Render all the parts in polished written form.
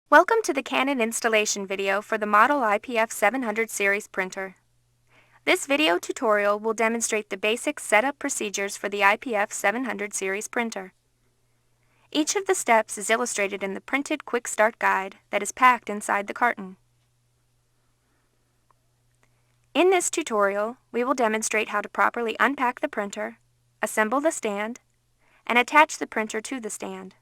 Welcome to the Canon installation video for the model iPF700 series printer. This video tutorial will demonstrate the basic setup procedures for the iPF700 series printer. Each of the steps is illustrated in the printed quick start guide that is packed inside the carton. In this tutorial, we will demonstrate how to properly unpack the printer, assemble the stand, and attach the printer to the stand.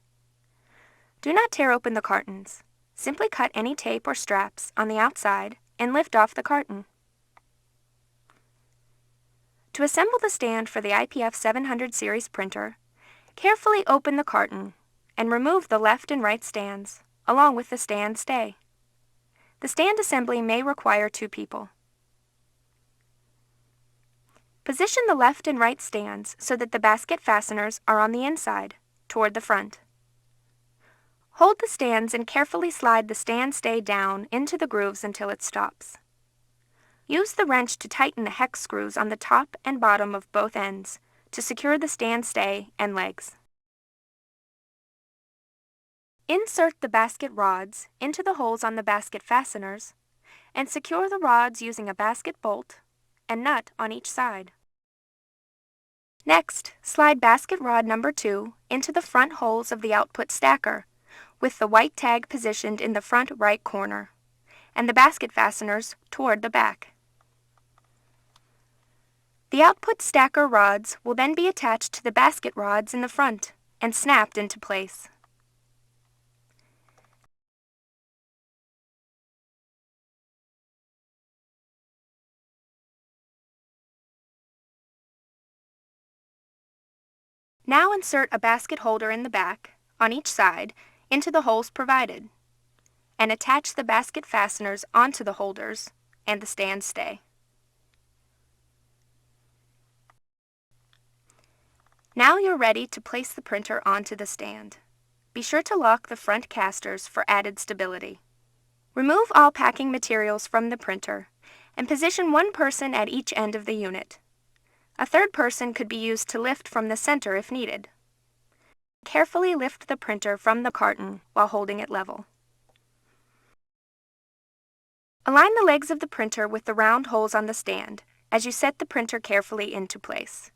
Do not tear open the cartons. Simply cut any tape or straps on the outside and lift off the carton. To assemble the stand for the iPF700 series printer, carefully open the carton and remove the left and right stands, along with the stand stay. The stand assembly may require 2 people. Position the left and right stands so that the basket fasteners are on the inside, toward the front. Hold the stands and carefully slide the stand stay down into the grooves until it stops. Use the wrench to tighten the hex screws on the top and bottom of both ends to secure the stand stay and legs. Insert the basket rods into the holes on the basket fasteners and secure the rods using a basket bolt and nut on each side. Next, slide basket rod number 2 into the front holes of the output stacker, with the white tag positioned in the front right corner, and the basket fasteners toward the back. The output stacker rods will then be attached to the basket rods in the front and snapped into place. Now insert a basket holder in the back, on each side, into the holes provided, and attach the basket fasteners onto the holders and the stand stay. Now you're ready to place the printer onto the stand. Be sure to lock the front casters for added stability. Remove all packing materials from the printer and position one person at each end of the unit. A third person could be used to lift from the center if needed. Carefully lift the printer from the carton while holding it level. Align the legs of the printer with the round holes on the stand as you set the printer carefully into place.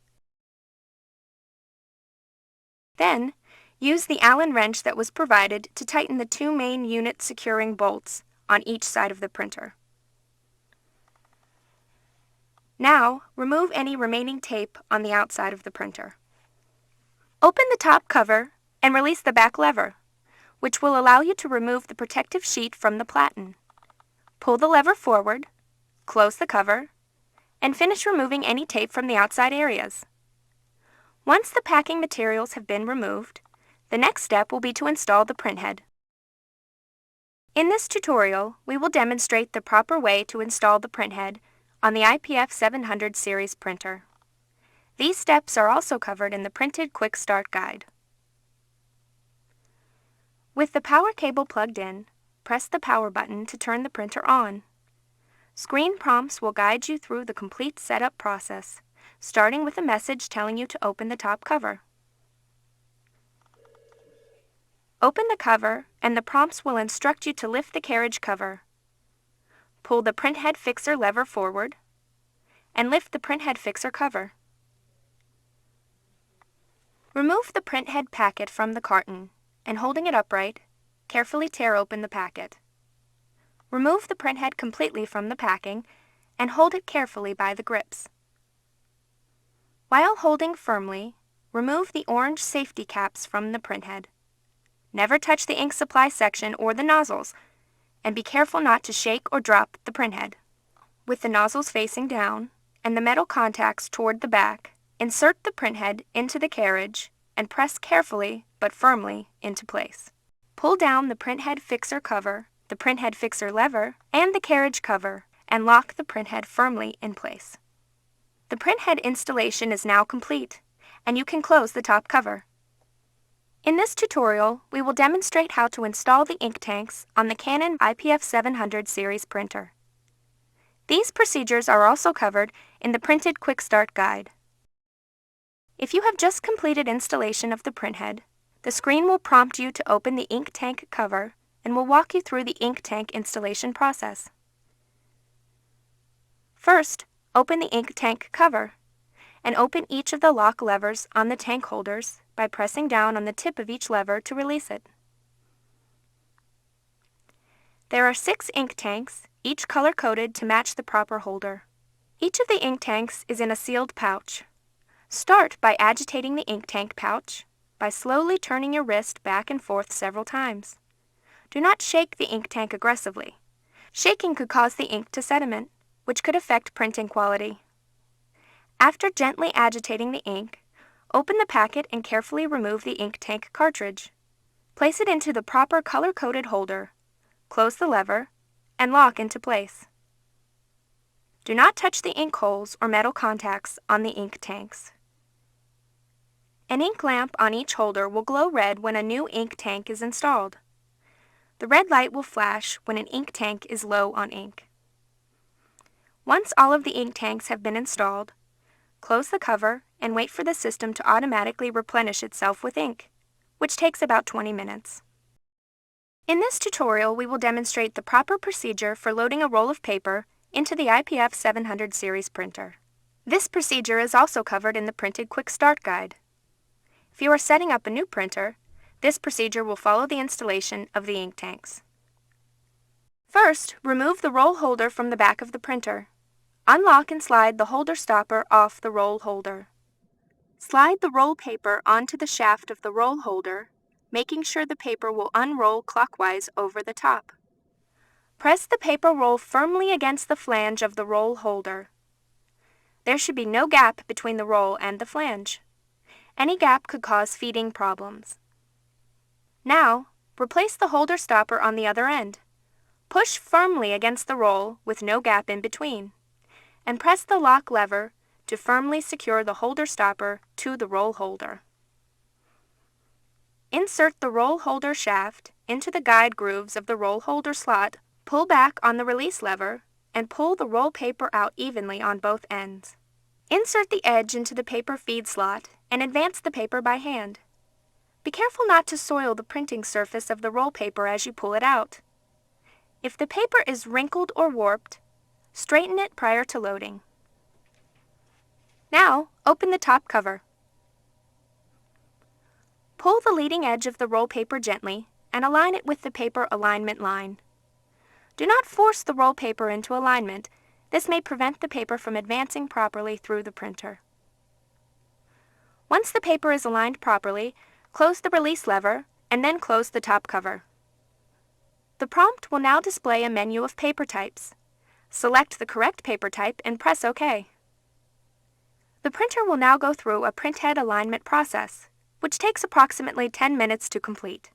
Then, use the Allen wrench that was provided to tighten the 2 main unit securing bolts on each side of the printer. Now, remove any remaining tape on the outside of the printer. Open the top cover and release the back lever, which will allow you to remove the protective sheet from the platen. Pull the lever forward, close the cover, and finish removing any tape from the outside areas. Once the packing materials have been removed, the next step will be to install the printhead. In this tutorial, we will demonstrate the proper way to install the printhead on the iPF700 series printer. These steps are also covered in the printed quick start guide. With the power cable plugged in, press the power button to turn the printer on. Screen prompts will guide you through the complete setup process, starting with a message telling you to open the top cover. Open the cover and the prompts will instruct you to lift the carriage cover. Pull the printhead fixer lever forward and lift the printhead fixer cover. Remove the printhead packet from the carton and, holding it upright, carefully tear open the packet. Remove the printhead completely from the packing and hold it carefully by the grips. While holding firmly, remove the orange safety caps from the printhead. Never touch the ink supply section or the nozzles, and be careful not to shake or drop the printhead. With the nozzles facing down and the metal contacts toward the back, insert the printhead into the carriage and press carefully but firmly into place. Pull down the printhead fixer cover, the printhead fixer lever, and the carriage cover and lock the printhead firmly in place. The printhead installation is now complete, and you can close the top cover. In this tutorial, we will demonstrate how to install the ink tanks on the Canon iPF700 series printer. These procedures are also covered in the printed quick start guide. If you have just completed installation of the printhead, the screen will prompt you to open the ink tank cover and will walk you through the ink tank installation process. First, open the ink tank cover and open each of the lock levers on the tank holders by pressing down on the tip of each lever to release it. There are 6 ink tanks, each color-coded to match the proper holder. Each of the ink tanks is in a sealed pouch. Start by agitating the ink tank pouch by slowly turning your wrist back and forth several times. Do not shake the ink tank aggressively. Shaking could cause the ink to sediment, which could affect printing quality. After gently agitating the ink, open the packet and carefully remove the ink tank cartridge. Place it into the proper color-coded holder, close the lever, and lock into place. Do not touch the ink holes or metal contacts on the ink tanks. An ink lamp on each holder will glow red when a new ink tank is installed. The red light will flash when an ink tank is low on ink. Once all of the ink tanks have been installed, close the cover and wait for the system to automatically replenish itself with ink, which takes about 20 minutes. In this tutorial, we will demonstrate the proper procedure for loading a roll of paper into the iPF700 series printer. This procedure is also covered in the Printed Quick Start Guide. If you are setting up a new printer, this procedure will follow the installation of the ink tanks. First, remove the roll holder from the back of the printer. Unlock and slide the holder stopper off the roll holder. Slide the roll paper onto the shaft of the roll holder, making sure the paper will unroll clockwise over the top. Press the paper roll firmly against the flange of the roll holder. There should be no gap between the roll and the flange. Any gap could cause feeding problems. Now, replace the holder stopper on the other end. Push firmly against the roll with no gap in between, and press the lock lever to firmly secure the holder stopper to the roll holder. Insert the roll holder shaft into the guide grooves of the roll holder slot, pull back on the release lever, and pull the roll paper out evenly on both ends. Insert the edge into the paper feed slot and advance the paper by hand. Be careful not to soil the printing surface of the roll paper as you pull it out. If the paper is wrinkled or warped, straighten it prior to loading. Now, open the top cover. Pull the leading edge of the roll paper gently and align it with the paper alignment line. Do not force the roll paper into alignment. This may prevent the paper from advancing properly through the printer. Once the paper is aligned properly, close the release lever and then close the top cover. The prompt will now display a menu of paper types. Select the correct paper type and press OK. The printer will now go through a printhead alignment process, which takes approximately 10 minutes to complete.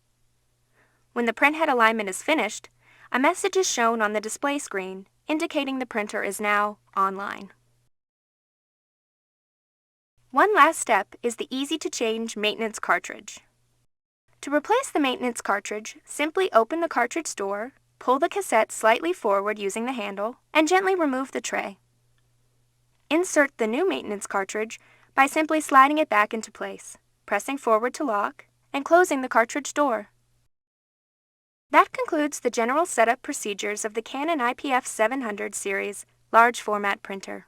When the printhead alignment is finished, a message is shown on the display screen indicating the printer is now online. One last step is the easy-to-change maintenance cartridge. To replace the maintenance cartridge, simply open the cartridge door, pull the cassette slightly forward using the handle, and gently remove the tray. Insert the new maintenance cartridge by simply sliding it back into place, pressing forward to lock, and closing the cartridge door. That concludes the general setup procedures of the Canon IPF700 series large format printer.